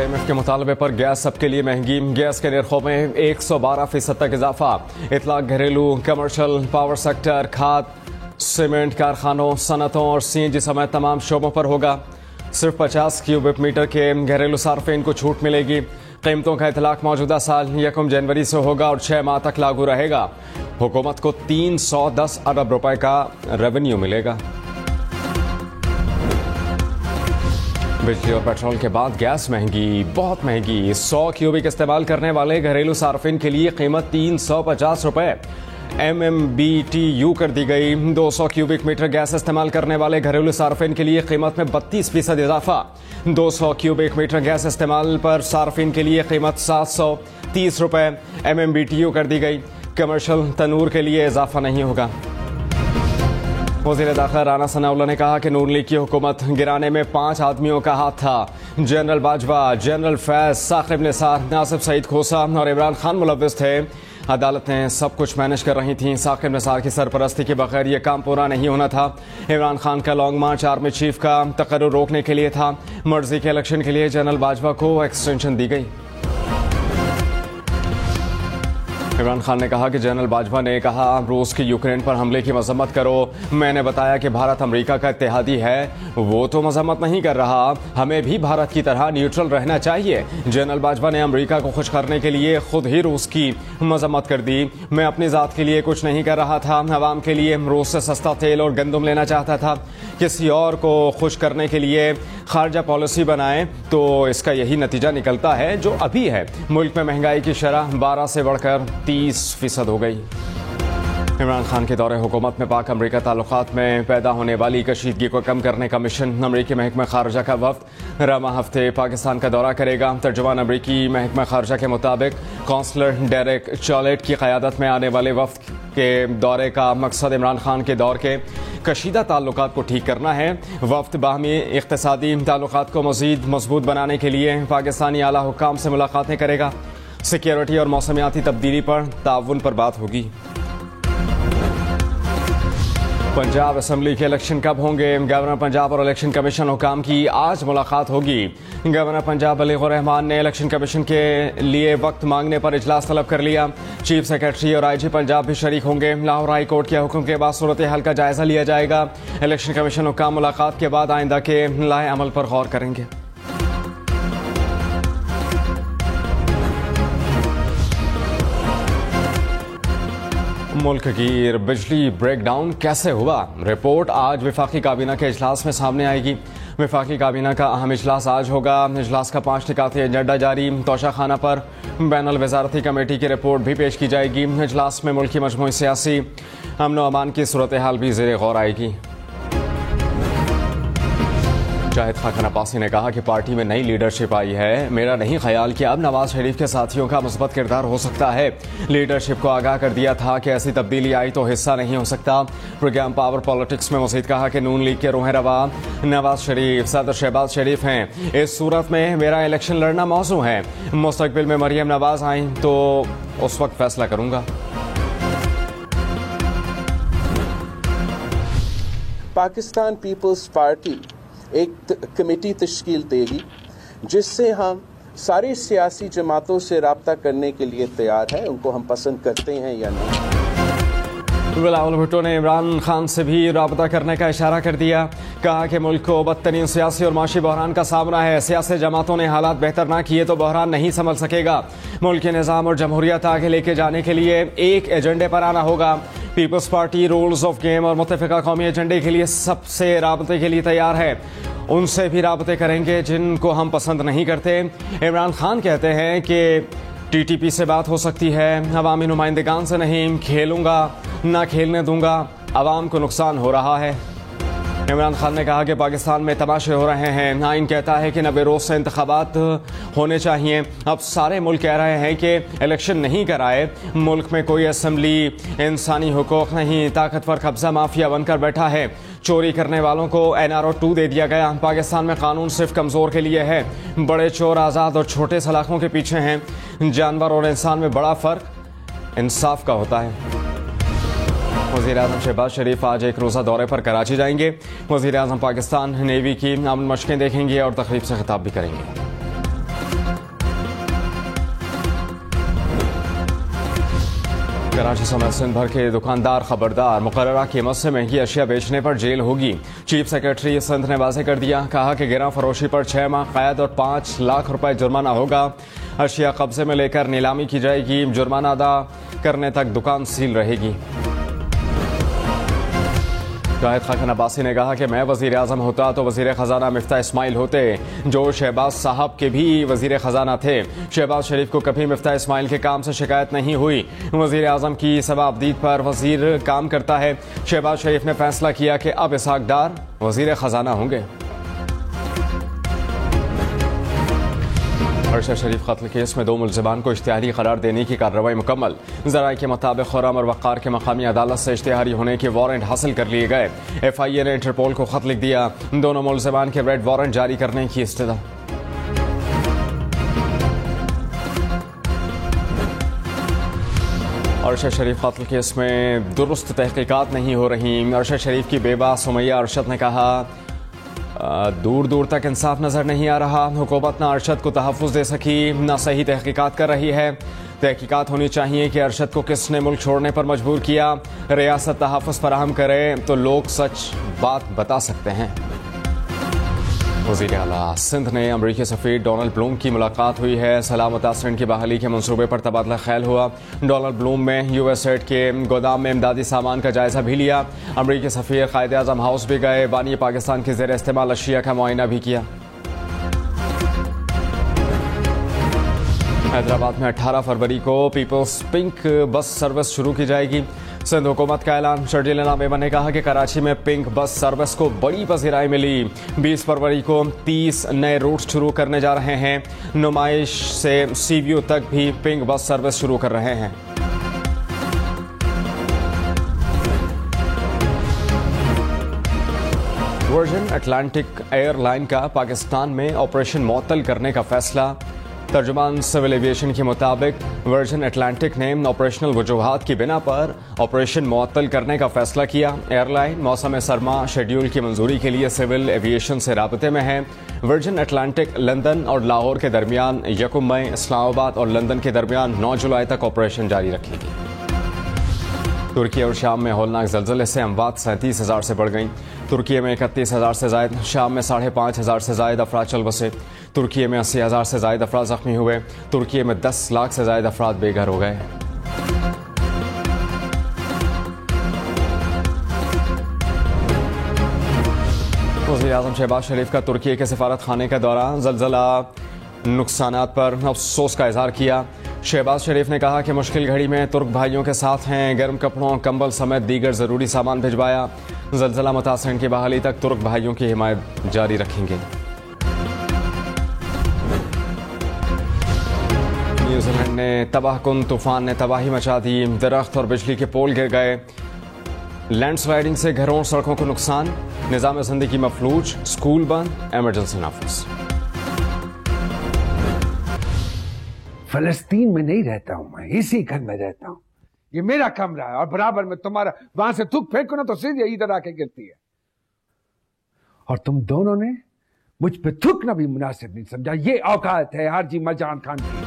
IMF के मुतालबे पर gas सबके लिए महंगी, गैस के निर्खों में 112% तक इजाफा। इतलाक घरेलू, कमर्शियल, पावर सेक्टर, खाद, सीमेंट कारखानों, सनतों और CNG समेत तमाम शोबों पर होगा। सिर्फ 50 क्यूबिक मीटर के घरेलू सार्फिन को छूट मिलेगी। कीमतों का इतलाक मौजूदा साल 1 जनवरी से होगा और 6 माह तक लागू रहेगा। हुकूमत को 310 अरब रुपए का रेवेन्यू मिलेगा। बिजली और पेट्रोल के बाद गैस महंगी, बहुत महंगी। 100 क्यूबिक इस्तेमाल करने वाले घरेलू सार्फिन के लिए कीमत 350 रुपए MMBTU कर दी गई। 200 क्यूबिक मीटर गैस इस्तेमाल करने वाले घरेलू सार्फिन के लिए कीमत में 32% इजाफा। 200 क्यूबिक मीटर गैस इस्तेमाल पर सार्फिन के लिए कीमत 730 रुपए MMBTU कर दी गई। कमर्शियल तनूर के लिए इजाफा नहीं होगा। वज़ीर दाखिला राना सनाउल्ला ने कहा कि नून लीग की हुकूमत गिराने में 5 आदमियों का हाथ था। जनरल बाजवा, जनरल फैज, साकिब निसार, नासिब सईद खोसा और इमरान खान मुलव्विस थे। अदालत ने सब कुछ मैनेज कर रही थी। साकिब निसार की सरपरस्ती के बगैर ये काम पूरा नहीं होना था। इमरान खान का लॉन्ग मार्च आर्मी चीफ का तकर्रुर रोकने के लिए था। मर्जी के इलेक्शन के लिए जनरल बाजवा को एक्सटेंशन दी गई। इमरान खान ने कहा कि जनरल बाजवा ने कहा रूस की यूक्रेन पर हमले की मजम्मत करो। मैंने बताया कि भारत अमेरिका का इत्तेहादी है, वो तो मजम्मत नहीं कर रहा, हमें भी भारत की तरह न्यूट्रल रहना चाहिए। जनरल बाजवा ने अमेरिका को खुश करने के लिए खुद ही रूस की मजम्मत कर दी। मैं अपनी ज़ात के लिए कुछ नहीं कर रहा था, अवाम के लिए रूस से सस्ता तेल और गंदम लेना चाहता था। किसी और को खुश करने के लिए खारजा पॉलिसी बनाएं तो इसका यही नतीजा निकलता है जो अभी है। मुल्क में महंगाई की शरह 12 से बढ़कर 30% हो गई। इमरान खान के दौरे हुकूमत में पाक अमरीका ताल्लुकात में पैदा होने वाली कशीदगी को कम करने का मिशन। अमरीकी महकमा खारजा का वफ्द रवा हफ्ते पाकिस्तान का दौरा करेगा। तर्जुमान अमरीकी महकमा खारजा के मुताबिक कौंसलर डेरेक चॉलेट की क़यादत में आने वाले वफ्द के दौरे का मकसद इमरान खान के दौर के कशीदा ताल्लुकात को ठीक करना है। वफ्द बाहमी इक़्तिसादी ताल्लुकात को मज़ीद मजबूत बनाने के लिए पाकिस्तानी आला हुक्काम से मुलाकातें करेगा। सिक्योरिटी और मौसमियाती तब्दीली पर ताउन पर बात होगी। पंजाब असम्बली के इलेक्शन कब होंगे? गवर्नर पंजाब और इलेक्शन कमीशन हुकाम की आज मुलाकात होगी। गवर्नर पंजाब बलीगुर रहमान ने इलेक्शन कमीशन के लिए वक्त मांगने पर इजलास तलब कर लिया। चीफ सेक्रेटरी और IG पंजाब भी शरीक होंगे। लाहौर हाई कोर्ट के हुक्म के बाद सूरत हाल का जायजा लिया जाएगा। इलेक्शन कमीशन हुकाम मुलाकात के बाद आइंदा के लाए अमल पर गौर करेंगे। मुल्क की बिजली ब्रेकडाउन कैसे हुआ? रिपोर्ट आज वफाकी काबीना के इजलास में सामने आएगी। वफाकी काबीना का अहम इजलास आज होगा। इजलास का 5 निकाती एजेंडा जारी। तोशाखाना पर बैनुल वज़ारती कमेटी की रिपोर्ट भी पेश की जाएगी। इजलास में मुल्क की मजमूई सियासी अमन व अमान की सूरत हाल भी ज़ेर गौर आएगी। शाहिद खान अब्बासी ने कहा कि पार्टी में नई लीडरशिप आई है। मेरा नहीं ख्याल कि अब नवाज शरीफ के साथियों का मुस्बत किरदार हो सकता है। लीडरशिप को आगाह कर दिया था कि ऐसी तब्दीली आई तो हिस्सा नहीं हो सकता। प्रोग्राम पावर पॉलिटिक्स में मज़ीद कहा कि नून लीग के रूह रवा नवाज शरीफ, सदर शहबाज शरीफ हैं। इस सूरत में मेरा इलेक्शन लड़ना मौजू है। मुस्तकबिल में मरियम नवाज आई तो उस वक्त फैसला करूंगा। पाकिस्तान पीपल्स पार्टी एक कमेटी तश्कील देगी जिससे हम सारी सियासी जमातों से रब्ता करने के लिए तैयार हैं। उनको हम पसंद करते हैं या नहीं। बिलावल भुट्टो ने इमरान खान से भी रब्ता करने का इशारा कर दिया। कहा कि मुल्क को बदतरीन सियासी और माशी बहरान का सामना है। सियासी जमातों ने हालात बेहतर ना किए तो बहरान नहीं संभल सकेगा। मुल्क के निज़ाम और जमहूरियत आगे लेके जाने के लिए एक एजेंडे पर आना होगा। Peoples Party rules of game और मुत्तफ़िका कौमी एजेंडे के लिए सबसे राबते के लिए तैयार है। उनसे भी राबते करेंगे जिनको हम पसंद नहीं करते। इमरान खान कहते हैं कि TTP से बात हो सकती है, अवामी नुमाइंदगान से नहीं। खेलूंगा ना खेलने दूंगा, अवाम को नुकसान हो रहा है। इमरान खान ने कहा कि पाकिस्तान में तमाशे हो रहे हैं। आइन कहता है कि 90 रोज़ से इंतखाबात होने चाहिए। अब सारे मुल्क कह रहे हैं कि इलेक्शन नहीं कराए। मुल्क में कोई असम्बली, इंसानी हुकूक नहीं, ताकतवर कब्जा माफिया बनकर बैठा है। चोरी करने वालों को NRO 2 दे दिया गया। पाकिस्तान में कानून सिर्फ कमज़ोर के लिए है। बड़े चोर आज़ाद और छोटे सलाखों के पीछे हैं। जानवर और इंसान में बड़ा फ़र्क इंसाफ का होता है। वज़ीर-ए-आज़म शहबाज शरीफ आज एक रोज़ा दौरे पर कराची जाएंगे। वज़ीर-ए-आज़म पाकिस्तान नेवी की अमन मशकें देखेंगे और तकरीब से खिताब भी करेंगे। कराची समेत सिंध भर के दुकानदार खबरदार, मुकर्ररा कीमत से महंगी अशिया बेचने पर जेल होगी। चीफ सेक्रेटरी सिंध ने वाज़ेह कर दिया, कहा कि गिरह फरोशी पर 6 माह कैद और 5 लाख रुपए जुर्माना होगा। अशिया कब्जे में लेकर नीलामी की जाएगी, जुर्माना अदा करने तक दुकान सील रहेगी। शाहिद खान अब्बासी ने कहा कि मैं वज़ीर आज़म होता तो वज़ीर ख़जाना मिफ्ता इस्माइल होते, जो शहबाज साहब के भी वज़ीर ख़जाना थे। शहबाज शरीफ को कभी मिफ्ता इस्माइल के काम से शिकायत नहीं हुई। वज़ीर आज़म की सवाबदीद पर वज़ीर काम करता है। शहबाज शरीफ ने फैसला किया कि अब इसहाक डार वज़ीर ख़जाना होंगे। अरशद शरीफ कत्ल केस में 2 मुल्ज़िमान को इश्तिहारी करार देने की कार्रवाई मुकम्मल। ज़राए के मुताबिक खुर्रम और वक़ार के मकामी अदालत से इश्तिहारी होने के वारंट हासिल कर लिए गए। FIA ने इंटरपोल को खत लिख दिया, दोनों मुल्ज़िमान के रेड वारंट जारी करने की इस्तदा। अरशद शरीफ कत्ल केस में दुरुस्त तहकीकात नहीं हो रही। अरशद शरीफ की बेवा सुमैया अरशद ने कहा, दूर दूर तक इंसाफ नजर नहीं आ रहा। हुकूमत ना अरशद को तहफ़्फ़ुज़ दे सकी, ना सही तहकीकात कर रही है। तहकीकात होनी चाहिए कि अरशद को किसने मुल्क छोड़ने पर मजबूर किया। रियासत तहफ़्फ़ुज़ फराहम करे तो लोग सच बात बता सकते हैं। वज़ीर आला सिंध ने अमरीकी सफ़ीर डोनाल्ड ब्लूम की मुलाकात हुई है। सलाह मुतासरीन की बहाली के मंसूबे पर तबादला ख्याल हुआ। डोनाल्ड ब्लूम में USAID के गोदाम में इमदादी सामान का जायजा भी लिया। अमरीकी सफ़ीर क़ायद आज़म हाउस भी गए। बानी पाकिस्तान के ज़ेर इस्तेमाल अशिया का मुआयना भी किया। हैदराबाद में 18 फरवरी को पीपल्स पिंक बस सर्विस शुरू की जाएगी। सिंध हुकूमत का ऐलान। शर्जीला मेमन ने कहा कि कराची में पिंक बस सर्विस को बड़ी पज़ीराई मिली। 20 फरवरी को 30 नए रूट शुरू करने जा रहे हैं। नुमाइश से CVO तक भी पिंक बस सर्विस शुरू कर रहे हैं। वर्जिन अटलांटिक एयरलाइन का पाकिस्तान में ऑपरेशन मुअत्तल करने का फैसला। तर्जुमान सिविल एविएशन के मुताबिक वर्जिन अटलांटिक ने ऑपरेशनल वजूहात की बिना पर ऑपरेशन मुअत्तल करने का फैसला किया। एयरलाइन मौसम सरमा शेड्यूल की मंजूरी के लिए सिविल एविएशन से राबते में है। वर्जिन अटलांटिक लंदन और लाहौर के दरमियान 1 मई, इस्लामाबाद और लंदन के दरमियान 9 जुलाई तक ऑपरेशन जारी रखेगी। तुर्की और शाम में होलनाक ज़लज़ले से अमवात 37,000 से बढ़ गईं। तुर्की में 31,000 से ज़ायद, शाम में 5,500 से ज़ायद अफराद चल बसे। तुर्की में 80,000 से ज़ायद अफराद ज़ख्मी हुए। तुर्की में 10 लाख से ज़ायद अफराद बेघर हो गए। वज़ीर आज़म शहबाज शरीफ का तुर्की के सफारत खाने का दौरा। ज़लज़ला नुकसानात पर अफसोस का इजहार किया। शहबाज शरीफ ने कहा कि मुश्किल घड़ी में तुर्क भाइयों के साथ हैं। गर्म कपड़ों, कंबल समेत दीगर ज़रूरी सामान भिजवाया। ज़लज़ला मुतासरीन की बहाली तक तुर्क भाइयों की हिमायत जारी रखेंगे। न्यूजीलैंड ने तबाहकुन तूफान ने तबाही मचा दी। दरख्त और बिजली के पोल गिर गए। लैंडस्लाइडिंग से घरों और सड़कों को नुकसान। निज़ाम ज़िंदगी मफलूज, स्कूल बंद, इमरजेंसी नाफिज। फलस्तीन में नहीं रहता हूं मैं, इसी घर में रहता हूं। ये मेरा कमरा है और बराबर में तुम्हारा। वहां से थूक फेंको ना तो सीधे इधर आके गिरती है। और तुम दोनों ने मुझ पे थूकना भी मुनासिब नहीं समझा। ये औकात है हाजी मरजान खान की।